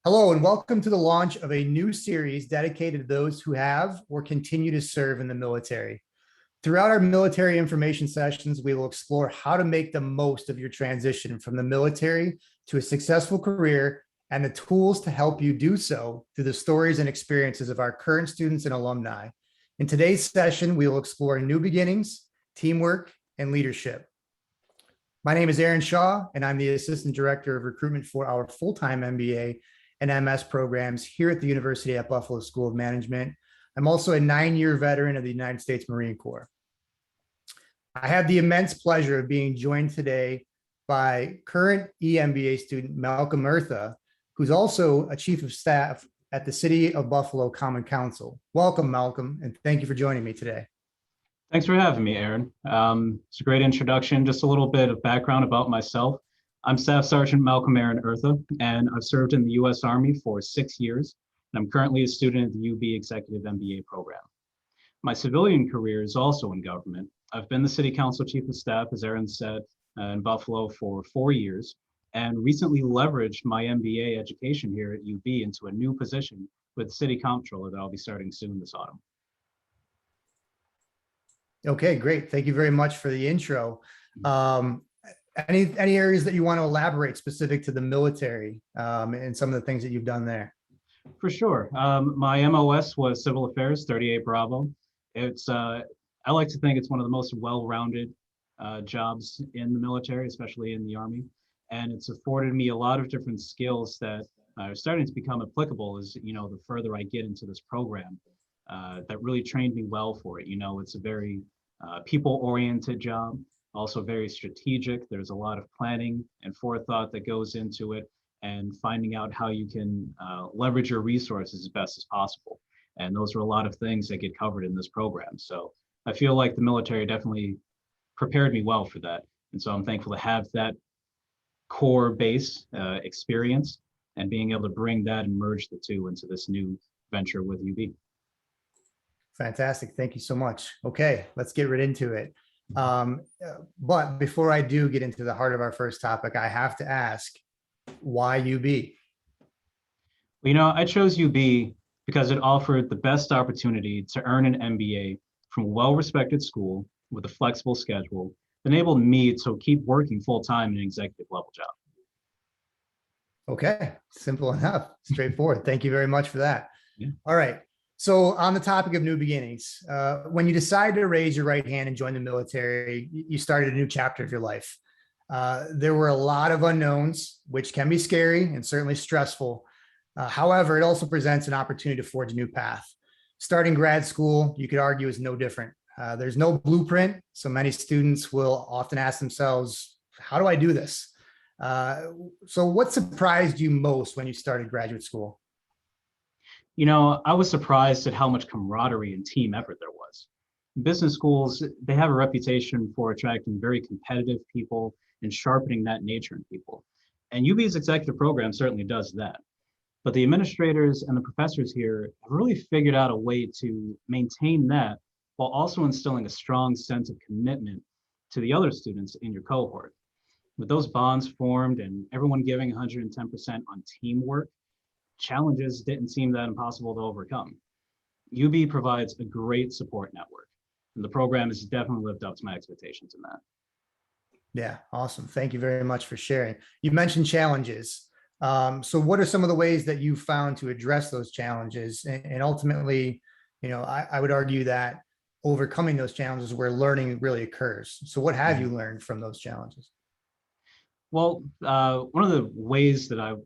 Hello, and welcome to the launch of a new series dedicated to those who have or continue to serve in the military. Throughout our military information sessions, we will explore how to make the most of your transition from the military to a successful career and the tools to help you do so through the stories and experiences of our current students and alumni. In today's session, we will explore new beginnings, teamwork, and leadership. My name is Aaron Shaw, and I'm the Assistant Director of Recruitment for our full-time MBA and MS programs here at the University at Buffalo School of Management. I'm also a 9-year veteran of the United States Marine Corps. I have the immense pleasure of being joined today by current EMBA student Malcolm Ertha, who's also a Chief of Staff at the City of Buffalo Common Council. Welcome, Malcolm, and thank you for joining me today. Thanks for having me, Aaron. It's a great introduction. Just a little bit of background about myself. I'm Staff Sergeant Malcolm Aaron Ertha, and I've served in the U.S. Army for 6 years, and I'm currently a student at the UB Executive MBA program. My civilian career is also in government. I've been the City Council Chief of Staff, as Aaron said, in Buffalo for 4 years, and recently leveraged my MBA education here at UB into a new position with City Comptroller that I'll be starting soon this autumn. Okay, great. Thank you very much for the intro. Any areas that you want to elaborate specific to the military and some of the things that you've done there? For sure. My MOS was Civil Affairs, 38 Bravo. It's I like to think it's one of the most well-rounded jobs in the military, especially in the Army. And it's afforded me a lot of different skills that are starting to become applicable as, the further I get into this program. That really trained me well for it. It's a very people-oriented job. Also very strategic. There's a lot of planning and forethought that goes into it and finding out how you can leverage your resources as best as possible. And those are a lot of things that get covered in this program. So I feel like the military definitely prepared me well for that. And so I'm thankful to have that core base experience and being able to bring that and merge the two into this new venture with UB. Fantastic. Thank you so much. Okay, let's get right into it. But before I do get into the heart of our first topic, I have to ask, why UB? I chose UB because it offered the best opportunity to earn an MBA from a well-respected school with a flexible schedule, enabled me to keep working full-time in an executive level job. Okay, simple enough, straightforward. Thank you very much for that. Yeah. All right. So on the topic of new beginnings, when you decided to raise your right hand and join the military, you started a new chapter of your life. There were a lot of unknowns, which can be scary and certainly stressful. However, it also presents an opportunity to forge a new path. Starting grad school, you could argue, is no different. There's no blueprint, so many students will often ask themselves, how do I do this? So what surprised you most when you started graduate school? I was surprised at how much camaraderie and team effort there was. Business schools, they have a reputation for attracting very competitive people and sharpening that nature in people. And UB's executive program certainly does that. But the administrators and the professors here have really figured out a way to maintain that while also instilling a strong sense of commitment to the other students in your cohort. With those bonds formed and everyone giving 110% on teamwork, challenges didn't seem that impossible to overcome. UB provides a great support network, and the program has definitely lived up to my expectations in that. Yeah, awesome. Thank you very much for sharing. You mentioned challenges. So what are some of the ways that you found to address those challenges? And ultimately, I would argue that overcoming those challenges is where learning really occurs. So what have you learned from those challenges? Well, one of the ways that I've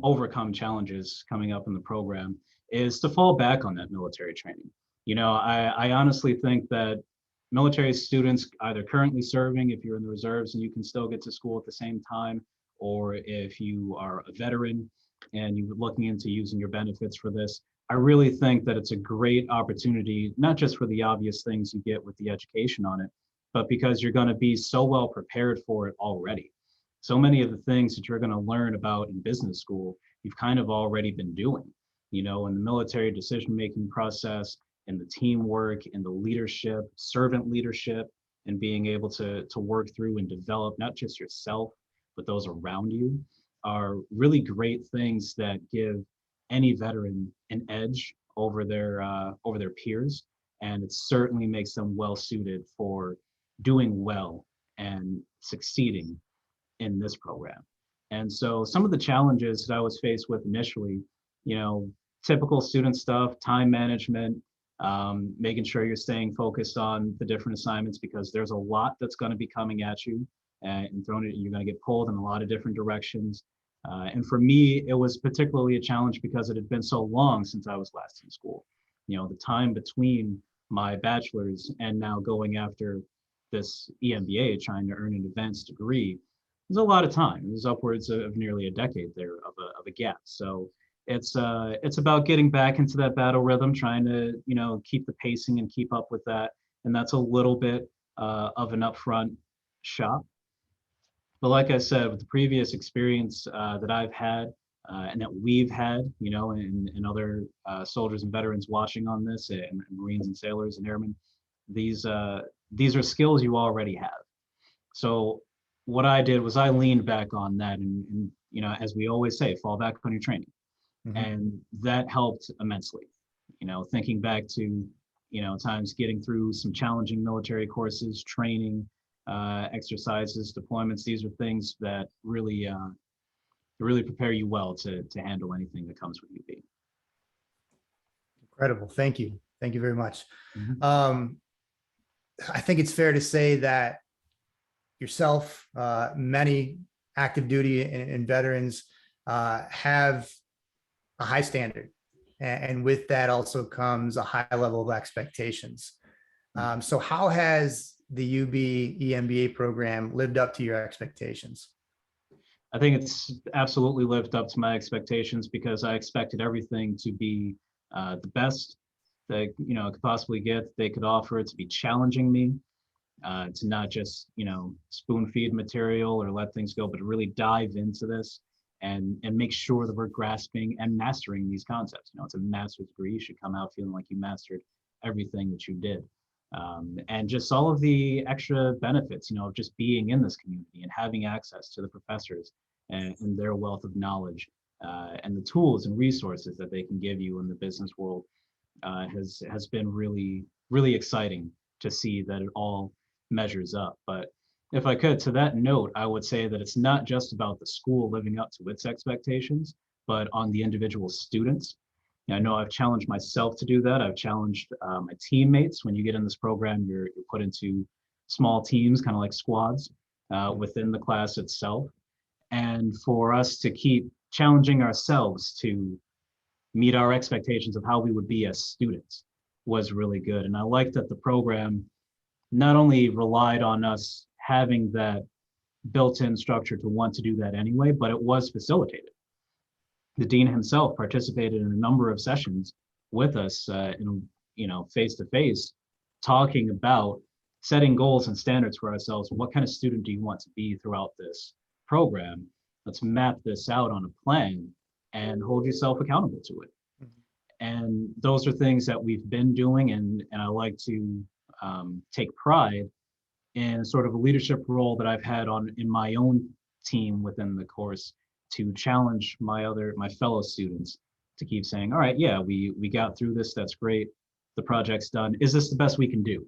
overcome challenges coming up in the program is to fall back on that military training. I honestly think that military students either currently serving, if you're in the reserves and you can still get to school at the same time, or if you are a veteran and you're looking into using your benefits for this, I really think that it's a great opportunity, not just for the obvious things you get with the education on it, but because you're going to be so well prepared for it already. So many of the things that you're going to learn about in business school, you've kind of already been doing, in the military decision-making process, in the teamwork, in the leadership, servant leadership, and being able to work through and develop not just yourself, but those around you. are really great things that give any veteran an edge over their peers, and it certainly makes them well suited for doing well and succeeding in this program. And so some of the challenges that I was faced with initially, you know, typical student stuff, time management, making sure you're staying focused on the different assignments because there's a lot that's going to be coming at you and thrown it, and you're going to get pulled in a lot of different directions. And for me, it was particularly a challenge because it had been so long since I was last in school. You know, the time between my bachelor's and now going after this EMBA, trying to earn an advanced degree, was a lot of time. It was upwards of nearly a decade there of a gap. So it's about getting back into that battle rhythm, trying to, you know, keep the pacing and keep up with that. And that's a little bit of an upfront shock. But like I said, with the previous experience that I've had and that we've had, you know, and other soldiers and veterans watching on this, and Marines and sailors and airmen, these are skills you already have. So what I did was I leaned back on that, and you know, as we always say, fall back on your training, and that helped immensely. You know, thinking back to, you know, times getting through some challenging military courses, training, exercises, deployments. These are things that really prepare you well to handle anything that comes with UB. Incredible. Thank you. Thank you very much. Mm-hmm. I think it's fair to say that yourself, many active duty and veterans have a high standard. And with that also comes a high level of expectations. So how has the UB EMBA program lived up to your expectations? I think it's absolutely lived up to my expectations because I expected everything to be the best that, you know, I could possibly get, they could offer, to be challenging me, to not just, you know, spoon feed material or let things go, but to really dive into this and make sure that we're grasping and mastering these concepts. You know, it's a master's degree. You should come out feeling like you mastered everything that you did. And just all of the extra benefits, you know, of just being in this community and having access to the professors and their wealth of knowledge and the tools and resources that they can give you in the business world has been really, really exciting to see that it all measures up. But if I could, to that note, I would say that it's not just about the school living up to its expectations, but on the individual students. I know I've challenged myself to do that. I've challenged my teammates. When you get in this program, you're put into small teams, kind of like squads within the class itself. And for us to keep challenging ourselves to meet our expectations of how we would be as students was really good. And I like that the program not only relied on us having that built-in structure to want to do that anyway, but it was facilitated. The dean himself participated in a number of sessions with us, you know, face to face, talking about setting goals and standards for ourselves. What kind of student do you want to be throughout this program? Let's map this out on a plan and hold yourself accountable to it. And those are things that we've been doing, and I like to take pride in sort of a leadership role that I've had in my own team within the course, to challenge my fellow students to keep saying, all right, yeah, we got through this, that's great, the project's done. Is this the best we can do?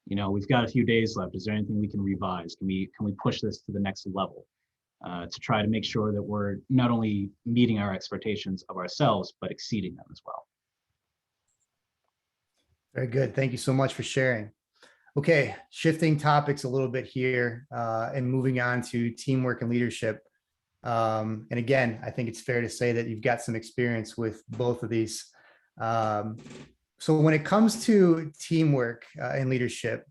You know, we've got a few days left. Is there anything we can revise? Can we push this to the next level to try to make sure that we're not only meeting our expectations of ourselves, but exceeding them as well? Very good. Thank you so much for sharing. Okay, shifting topics a little bit here and moving on to teamwork and leadership. And again, I think it's fair to say that you've got some experience with both of these. So when it comes to teamwork and leadership,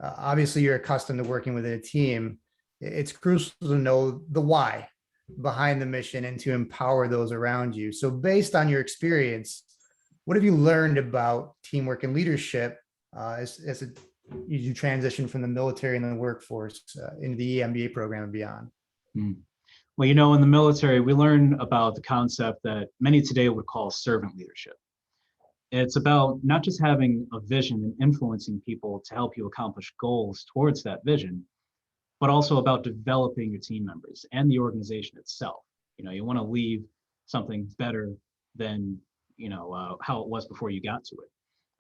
obviously you're accustomed to working within a team. It's crucial to know the why behind the mission and to empower those around you. So based on your experience, what have you learned about teamwork and leadership as you transition from the military and the workforce into the EMBA program and beyond? Well, you know, in the military, we learn about the concept that many today would call servant leadership. It's about not just having a vision and influencing people to help you accomplish goals towards that vision, but also about developing your team members and the organization itself You want to leave something better than, how it was before you got to it.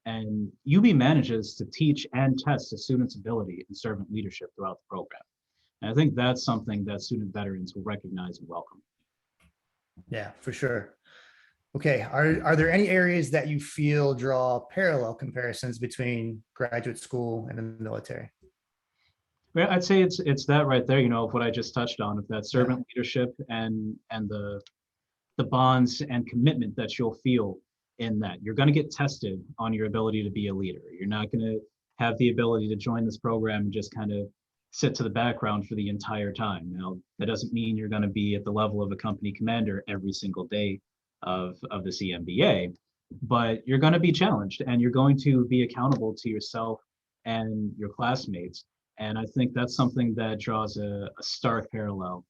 And UB manages to teach and test the students' ability in servant leadership throughout the program. And I think that's something that student veterans will recognize and welcome. Yeah, for sure. Okay, are there any areas that you feel draw parallel comparisons between graduate school and the military? Well, I'd say it's that right there, of what I just touched on, of that Yeah, servant leadership and the bonds and commitment that you'll feel in that. You're going to get tested on your ability to be a leader. You're not going to have the ability to join this program and just kind of sit to the background for the entire time. Now, that doesn't mean you're going to be at the level of a company commander every single day of this EMBA, but you're going to be challenged and you're going to be accountable to yourself and your classmates. And I think that's something that draws a stark parallel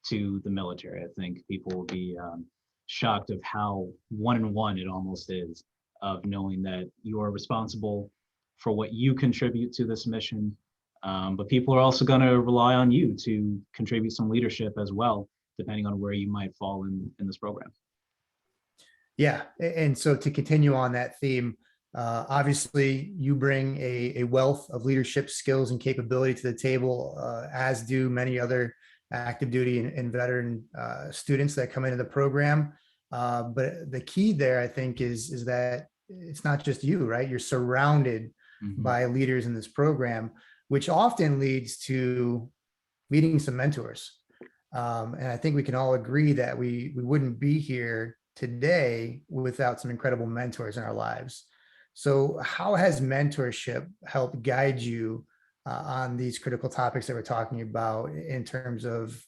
to the military. I think people will be shocked of how one-on-one it almost is, of knowing that you are responsible for what you contribute to this mission. But people are also going to rely on you to contribute some leadership as well, depending on where you might fall in this program. yeah. And so to continue on that theme, obviously you bring a wealth of leadership skills and capability to the table, as do many other active duty and veteran students that come into the program. But the key there, I think, is that it's not just you, right? You're surrounded by leaders in this program, which often leads to meeting some mentors. And I think we can all agree that we wouldn't be here today without some incredible mentors in our lives. So how has mentorship helped guide you on these critical topics that we're talking about in terms of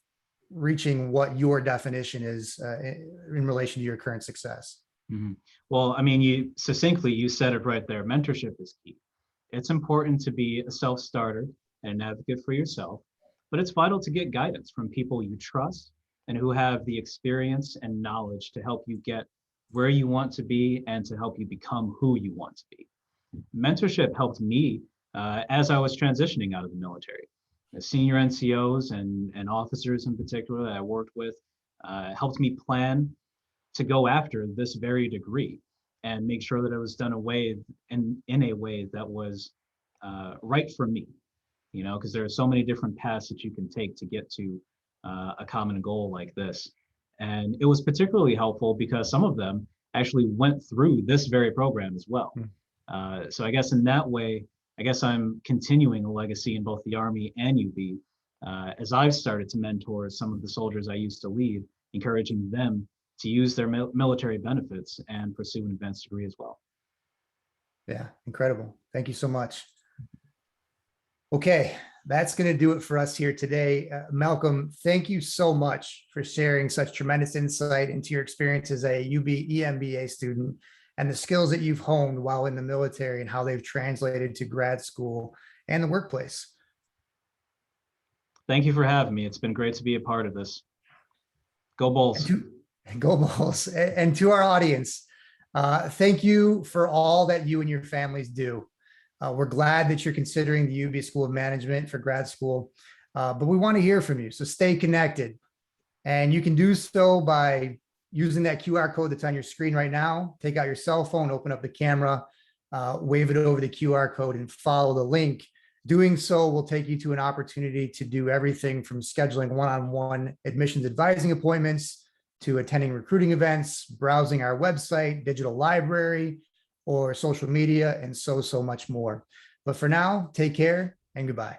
reaching what your definition is in relation to your current success? Well, I mean, you said it right there. Mentorship is key. It's important to be a self-starter and an advocate for yourself, but it's vital to get guidance from people you trust and who have the experience and knowledge to help you get where you want to be and to help you become who you want to be. Mentorship helped me as I was transitioning out of the military. The senior NCOs and officers in particular that I worked with helped me plan to go after this very degree and make sure that it was done in a way that was right for me, because there are so many different paths that you can take to get to a common goal like this. And it was particularly helpful because some of them actually went through this very program as well. So I guess in that way, I guess I'm continuing a legacy in both the Army and UB as I've started to mentor some of the soldiers I used to lead, encouraging them to use their military benefits and pursue an advanced degree as well. Yeah, incredible. Thank you so much. Okay, that's going to do it for us here today. Malcolm, thank you so much for sharing such tremendous insight into your experience as a UB EMBA student and the skills that you've honed while in the military and how they've translated to grad school and the workplace. Thank you for having me. It's been great to be a part of this. Go Bulls. Go Bulls. And to our audience, thank you for all that you and your families do. We're glad that you're considering the UB School of Management for grad school, but we want to hear from you. So stay connected. And you can do so by using that QR code that's on your screen right now. Take out your cell phone, open up the camera, wave it over the QR code and follow the link. Doing so will take you to an opportunity to do everything from scheduling one-on-one admissions advising appointments to attending recruiting events, browsing our website, digital library, or social media, and so much more. But for now, take care and goodbye.